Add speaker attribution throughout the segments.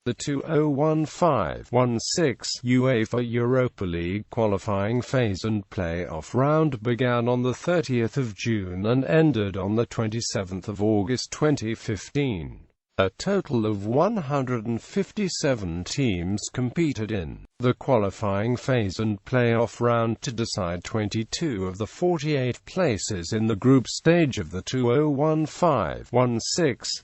Speaker 1: The 2015-16 UEFA Europa League qualifying phase and play-off round began on 30 June and ended on 27 August 2015. A total of 157 teams competed in the qualifying phase and play-off round to decide 22 of the 48 places in the group stage of the 2015-16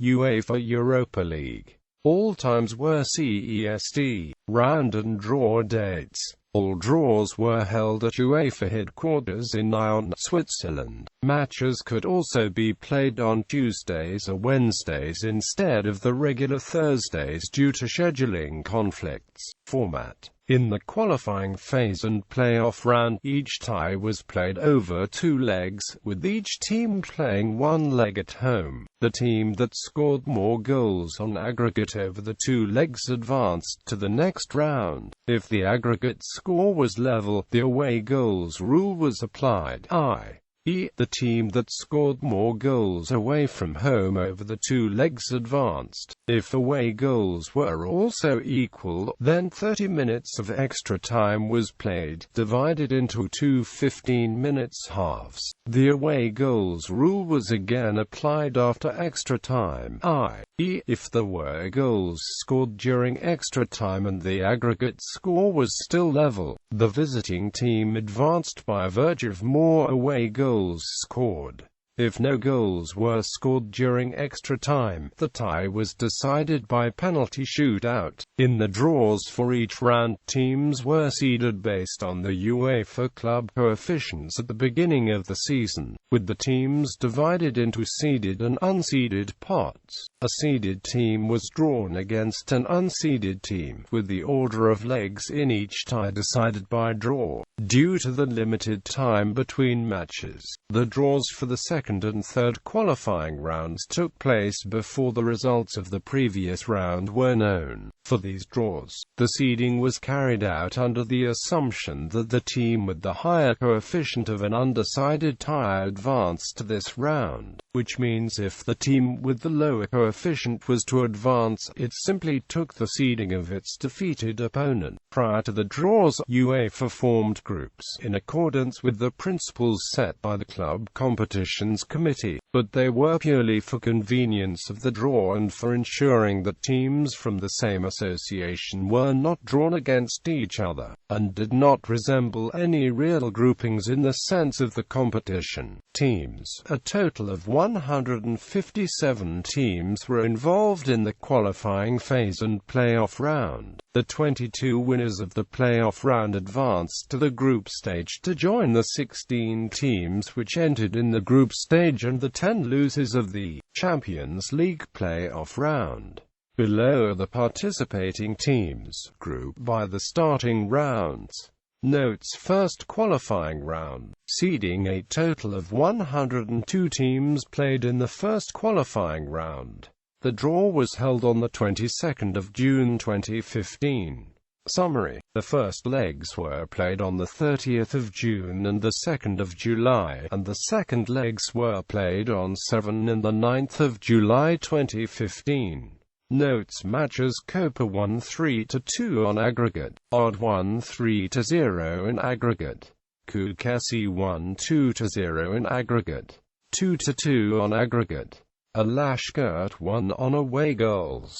Speaker 1: UEFA Europa League. All times were CEST, round and draw dates. All draws were held at UEFA headquarters in Lyon, Switzerland. Matches could also be played on Tuesdays or Wednesdays instead of the regular Thursdays due to scheduling conflicts. Format: in the qualifying phase and playoff round, each tie was played over 2 legs, with each team playing 1 leg at home. The team that scored more goals on aggregate over the 2 legs advanced to the next round. If the aggregate score was level, the away goals rule was applied, i.e., the team that scored more goals away from home over the 2 legs advanced. If away goals were also equal, then 30 minutes of extra time was played, divided into 2 15-minute halves. The away goals rule was again applied after extra time, i.e., if there were goals scored during extra time and the aggregate score was still level, the visiting team advanced by virtue of more away goals scored. If no goals were scored during extra time, the tie was decided by penalty shootout. In the draws for each round, teams were seeded based on the UEFA club coefficients at the beginning of the season, with the teams divided into seeded and unseeded pots. A seeded team was drawn against an unseeded team, with the order of legs in each tie decided by draw. Due to the limited time between matches, the draws for the second and third qualifying rounds took place before the results of the previous round were known. For these draws, the seeding was carried out under the assumption that the team with the higher coefficient of an undecided tie advanced to this round, which means if the team with the lower coefficient was to advance, it simply took the seeding of its defeated opponent. Prior to the draws, UEFA formed groups in accordance with the principles set by the Club Competitions Committee, but they were purely for convenience of the draw and for ensuring that teams from the same association were not drawn against each other, and did not resemble any real groupings in the sense of the competition. Teams: a total of 157 teams were involved in the qualifying phase and playoff round. The 22 winners of the playoff round advanced to the group stage to join the 16 teams which entered in the group stage and the 10 losers of the Champions League playoff round. Below are the participating teams, grouped by the starting rounds. Notes: first qualifying round. Seeding: a total of 102 teams played in the first qualifying round. The draw was held on the 22nd of June 2015. Summary: the first legs were played on the 30th of June and the 2nd of July, and the second legs were played on 7 and the 9th of July 2015. Notes: matches: Copa 1-3-2 on aggregate, Odd 1-3-0 in aggregate, Kukesi 1-2-0 in aggregate, 2-2 on aggregate, Alashkert 1 on away goals,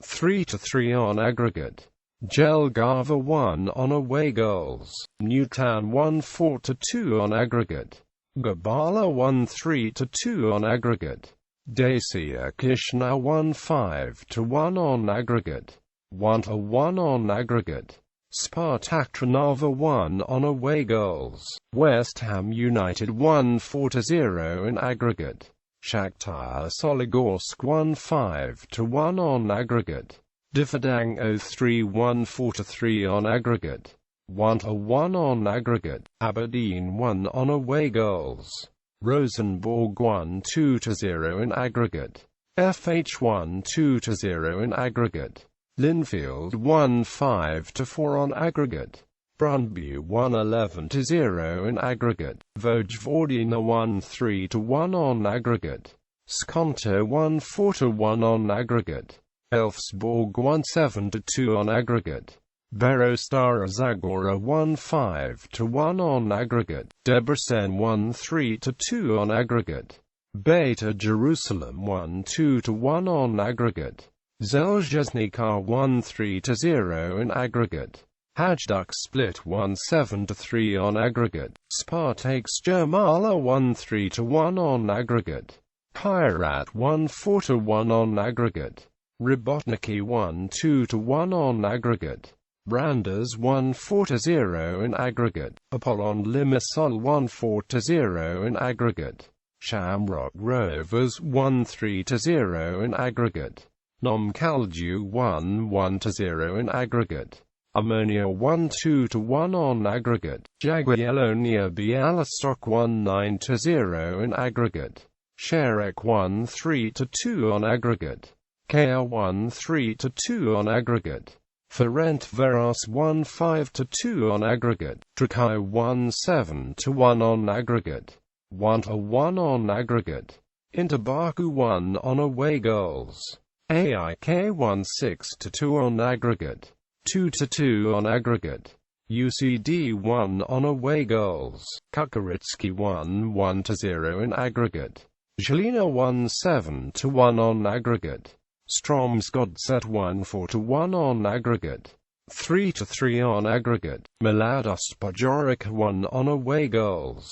Speaker 1: 3-3 on aggregate, Jelgava 1 on away goals, Newtown 1-4-2 on aggregate, Gabala 1-3-2 on aggregate, Dacia Kishna 1-5-1 on aggregate, Wanta 1 on aggregate, Spartak Trnava 1 on away goals, West Ham United 1-4-0 in aggregate, Shakhtar Soligorsk 1-5-1 on aggregate, Difadang 03 1-4-3 on aggregate, Wanta 1 on aggregate, Aberdeen 1 on away goals, Rosenborg 1-2-0 in aggregate, FH 1-2-0 in aggregate, Linfield 1-5-4 on aggregate, Brøndby 1-11-0 in aggregate, Vojvodina 1-3-1 on aggregate, Skonto 1-4-1 on aggregate, Elfsborg won 7-2 on aggregate. Berostara Zagora won 5-1 on aggregate. Debrecen won 3-2 on aggregate. Beta Jerusalem won 2-1 on aggregate. Željeznica won 3-0 in aggregate. Hajduk Split won 7-3 on aggregate. Spartak Jurmala won 3-1 on aggregate. Kairat won 4-1 on aggregate. Robotniki won 2-1 on aggregate. Brandas won 4-0 in aggregate. Apollon Limassol won 4-0 in aggregate. Shamrock Rovers won 3-0 in aggregate. Nom Kalju won 1-0 in aggregate. Ammonia won 2-1 on aggregate. Jagiellonia Bialystok won 9-0 in aggregate. Sherek won 3-2 on aggregate. Kea won 3-2 on aggregate. Ferencváros won 5-2 on aggregate. Trakai won 7-1 on aggregate. 1-1 on aggregate. Interbaku won on away goals. AIK won 6-2 on aggregate. 2-2 on aggregate. UCD won on away goals. Kukuritski won 1-0 in aggregate. Žilina won 7-1 on aggregate. Stromsgodset won 4-1 on aggregate. 3-3 on aggregate. Mladost Podgorica won on away goals.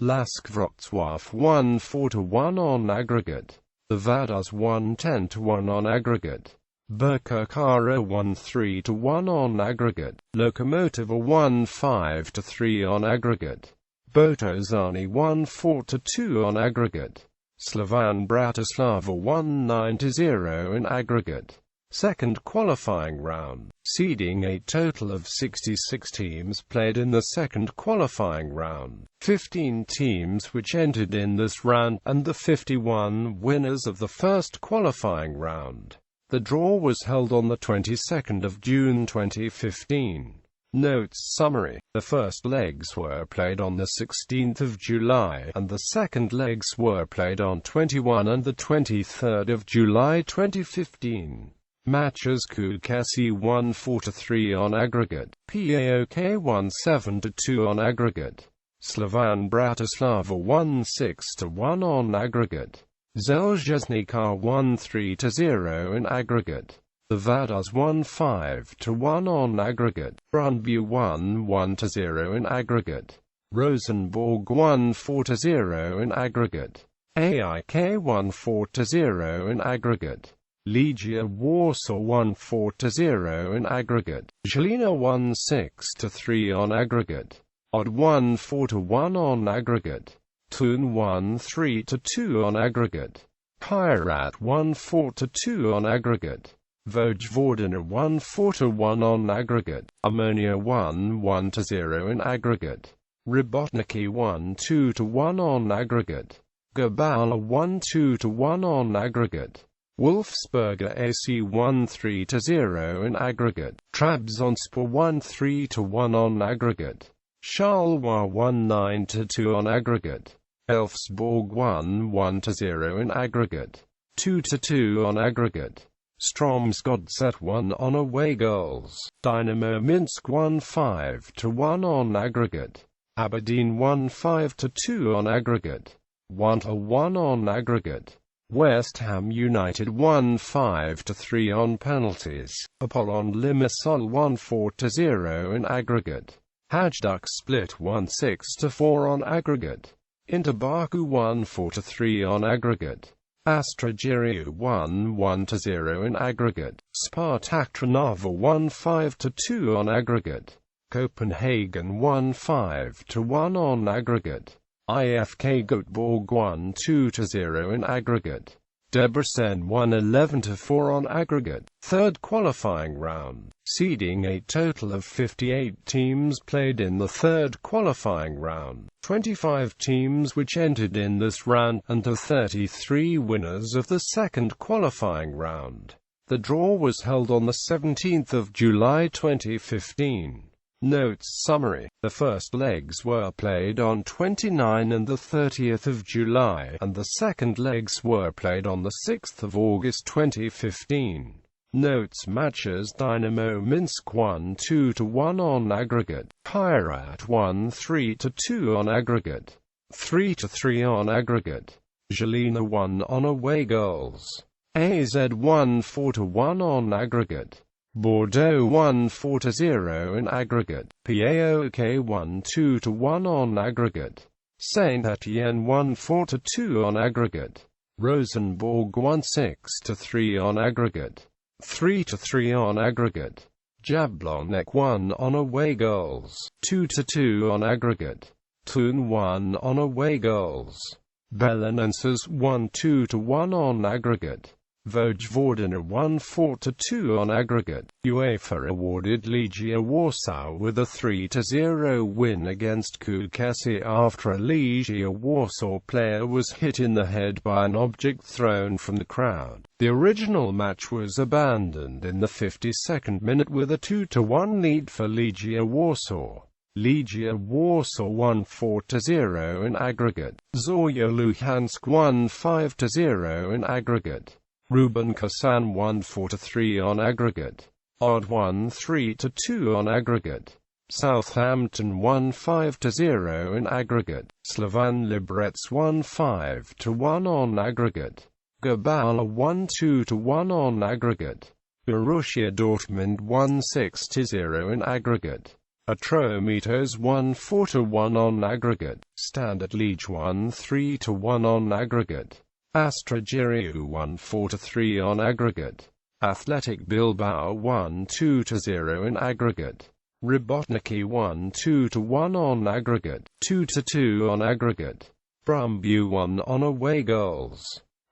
Speaker 1: Lask Wrocław won 4-1 on aggregate. The Vadas won 10-1 on aggregate. Birkirkara won 3-1 on aggregate. Lokomotiva won 5-3 on aggregate. Botozani won 4-2 on aggregate. Slovan Bratislava won 9-0 in aggregate. Second qualifying round, seeding a total of 66 teams played in the second qualifying round, 15 teams which entered in this round, and the 51 winners of the first qualifying round. The draw was held on the 22nd of June 2015. Notes summary. The first legs were played on the 16th of July, and the second legs were played on 21 and the 23rd of July 2015. Matches: Kukesi won 4-3 on aggregate. PAOK won 7-2 on aggregate. Slovan Bratislava won 6-1 on aggregate. Željeznica won 3-0 in aggregate. The Vadas won 5-1 on aggregate. Brøndby won 1-0 in aggregate. Rosenborg won 4-0 in aggregate. AIK won 4-0 in aggregate. Legia Warsaw won 4-0 in aggregate. Žilina won 6-3 on aggregate. Odd won 4-1 on aggregate. Thun won 3-2 on aggregate. Kairat won 4-2 on aggregate. Vojvodina won 4-1 on aggregate. Ammonia won 1-0 in aggregate. Robotniki won 2-1 on aggregate. Gabala won 2-1 on aggregate. Wolfsberger AC won 3-0 in aggregate. Trabzonspor won 3-1 on aggregate. Charleroi won 9-2 on aggregate. Elfsborg won 1-0 in aggregate. 2-2 on aggregate. Stromsgodset won on away goals. Dynamo Minsk won 5-1 on aggregate. Aberdeen won 5-2 on aggregate. 1-1 on aggregate. West Ham United won 5-3 on penalties. Apollon Limassol won 4-0 in aggregate. Hajduk Split won 6-4 on aggregate. Interbaku won 4-3 on aggregate. Astra Giriu won 1-0 in aggregate. Spartak Trnava won 5-2 on aggregate. Copenhagen won 5-1 on aggregate. IFK Göteborg won 2-0 in aggregate. Debrecen won 11-4 on aggregate. Third qualifying round, seeding a total of 58 teams played in the third qualifying round, 25 teams which entered in this round, and the 33 winners of the second qualifying round. The draw was held on the 17th of July 2015. Notes summary. The first legs were played on 29 and the 30th of July, and the second legs were played on the 6th of August 2015. Notes: matches: Dynamo Minsk 1-2-1 on aggregate, Kairat 1-3-2 on aggregate, 3-3 on aggregate, Žilina 1 on away goals, AZ 1-4-1 on aggregate, Bordeaux 1-4-0 in aggregate, PAOK 1-2-1 on aggregate, Saint Etienne 1-4-2 on aggregate, Rosenborg 1-6-3 on aggregate, 3-3 on aggregate, Jablonec 1 on away goals, 2-2 on aggregate, Thun 1 on away goals, Belenenses 1-2-1 on aggregate, Vojvodina 1-4-2 on aggregate. UEFA awarded Legia Warsaw with a 3-0 win against Kukesi after a Legia Warsaw player was hit in the head by an object thrown from the crowd. The original match was abandoned in the 52nd minute with a 2-1 lead for Legia Warsaw. Legia Warsaw won 4-0 in aggregate. Zorya Luhansk 1-5-0 in aggregate. Rubin Kazan 1-4-3 on aggregate. Odd 1-3-2 on aggregate. Southampton 1-5-0 in aggregate. Slovan Liberec 1-5-1 on aggregate. Gabala 1-2-1 on aggregate. Borussia Dortmund 1-6-0 in aggregate. Atromitos 1-4-1 on aggregate. Standard Liège 1-3-1 on aggregate. Astra Giriu 1-4-3 on aggregate. Athletic Bilbao 1-2-0 in aggregate. Robotniki 1-2-1 on aggregate. 2-2 on aggregate. Brumbu 1 on away goals.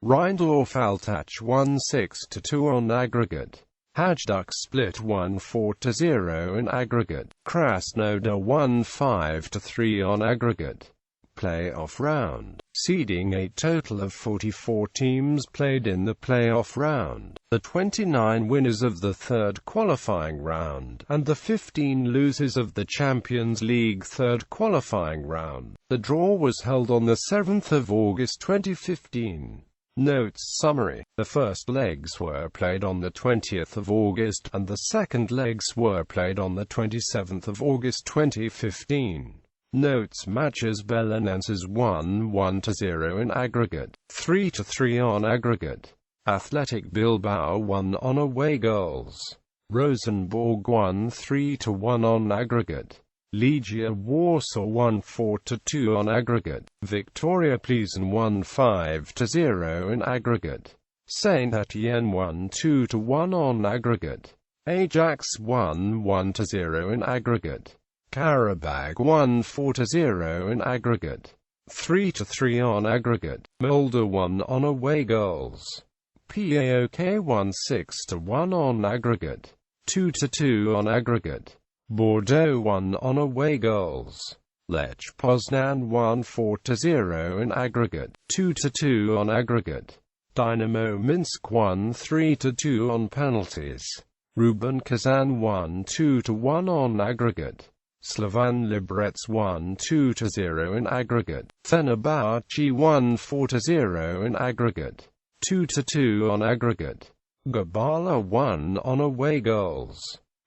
Speaker 1: Rheindorf Altach 1-6-2 on aggregate. Hajduk Split 1-4-0 in aggregate. Krasnodar 1-5-3 on aggregate. Playoff round. Seeding: a total of 44 teams played in the playoff round. The 29 winners of the third qualifying round, and the 15 losers of the Champions League third qualifying round. The draw was held on the 7th of August 2015. Notes: summary. The first legs were played on the 20th of August, and the second legs were played on the 27th of August 2015. Notes: matches: Belenenses 1-1-0 in aggregate, 3-3 on aggregate. Athletic Bilbao 1 on away goals. Rosenborg 1-3-1 on aggregate. Legia Warsaw 1-4-2 on aggregate. Victoria Plzeň 1-5-0 in aggregate. Saint Etienne 1-2-1 on aggregate. Ajax 1-1-0 in aggregate. Karabag 1-4-0 in aggregate. 3-3 on aggregate. Molde 1 on away goals. PAOK 1-6-1 on aggregate. 2-2 on aggregate. Bordeaux 1 on away goals. Lech Poznan 1-4-0 in aggregate. 2-2 on aggregate. Dynamo Minsk 1-3-2 on penalties. Rubin Kazan 1-2-1 on aggregate. Slovan Liberec 1-2-0 in aggregate. Fenerbahce 1-4-0 in aggregate. 2-2 on aggregate. Gabala 1 on away goals.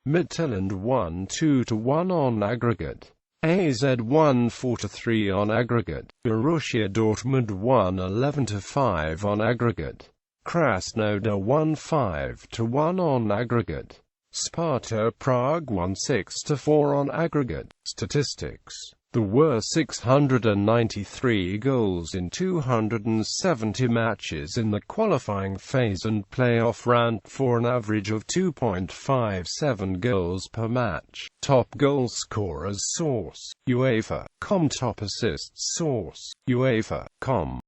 Speaker 1: Midtjylland 1-2-1 on aggregate. AZ 1-4-3 on aggregate. Borussia Dortmund 1-11-5 on aggregate. Krasnodar 1-5-1 on aggregate. Sparta Prague 1-6-4 on aggregate. Statistics. There were 693 goals in 270 matches in the qualifying phase and playoff round, for an average of 2.57 goals per match. Top goal scorers source: UEFA.com. Top assists source: UEFA.com.